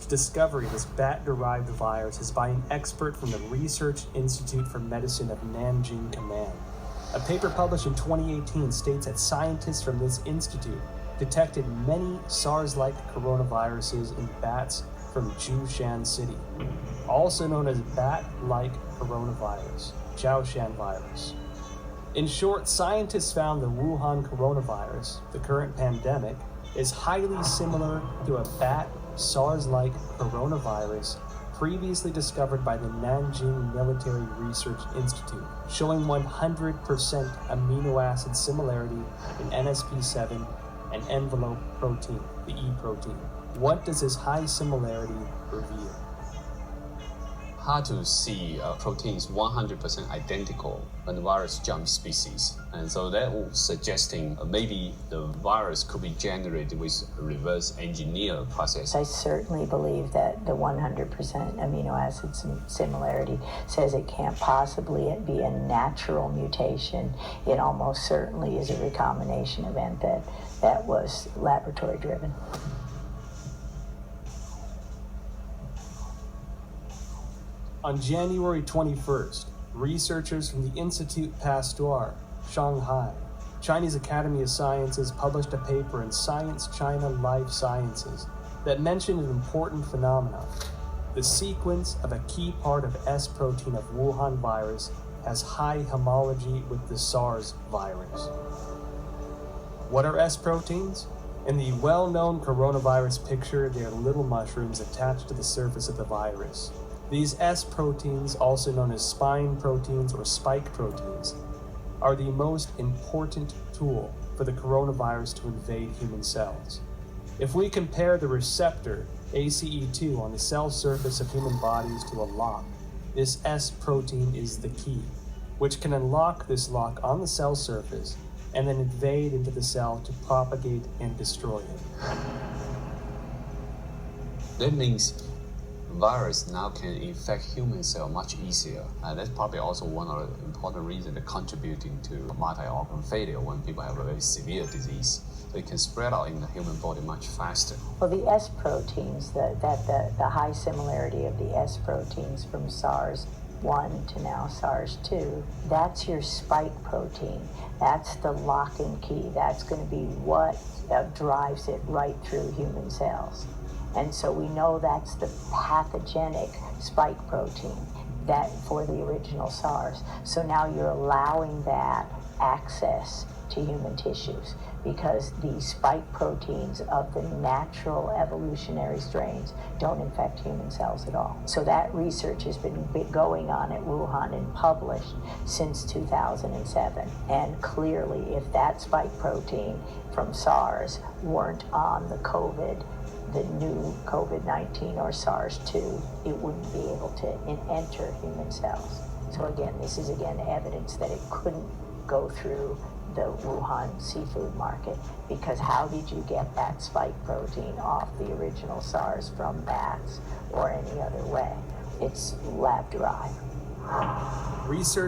The discovery of this bat-derived virus is by an expert from the Research Institute for Medicine of Nanjing Command. A paper published in 2018 states that scientists from this institute detected many SARS-like coronaviruses in bats from Zhoushan City, also known as bat-like coronavirus, Zhoushan virus. In short, scientists found the Wuhan coronavirus, the current pandemic, is highly similar to a bat SARS-like coronavirus previously discovered by the Nanjing Military Research Institute, showing 100% amino acid similarity in NSP7 and envelope protein, the E protein. What does this high similarity reveal? Hard to see proteins 100% identical when the virus jumps species. And so that was suggesting maybe the virus could be generated with a reverse engineer process. I certainly believe that the 100% amino acid similarity says it can't possibly be a natural mutation. It almost certainly is a recombination event that was laboratory driven. On January 21st, researchers from the Institut Pasteur, Shanghai, Chinese Academy of Sciences published a paper in Science China Life Sciences that mentioned an important phenomenon. The sequence of a key part of S-protein of Wuhan virus has high homology with the SARS virus. What are S-proteins? In the well-known coronavirus picture, they are little mushrooms attached to the surface of the virus. These S-proteins, also known as spine proteins or spike proteins, are the most important tool for the coronavirus to invade human cells. If we compare the receptor ACE2 on the cell surface of human bodies to a lock, this S-protein is the key, which can unlock this lock on the cell surface and then invade into the cell to propagate and destroy it. That means virus now can infect human cell much easier. That's probably also one of the important reasons that contributing to multi-organ failure when people have a very severe disease. So it can spread out in the human body much faster. Well, the S proteins, the high similarity of the S proteins from SARS-1 to now SARS-2, that's your spike protein. That's the lock and key. That's going to be what drives it right through human cells. And so we know that's the pathogenic spike protein that for the original SARS. So now you're allowing that access to human tissues because the spike proteins of the natural evolutionary strains don't infect human cells at all. So that research has been going on at Wuhan and published since 2007. And clearly, if that spike protein from SARS weren't on the new COVID-19 or SARS-2, it wouldn't be able to enter human cells. So again, this is evidence that it couldn't go through the Wuhan seafood market, because how did you get that spike protein off the original SARS from bats or any other way? It's lab derived. Research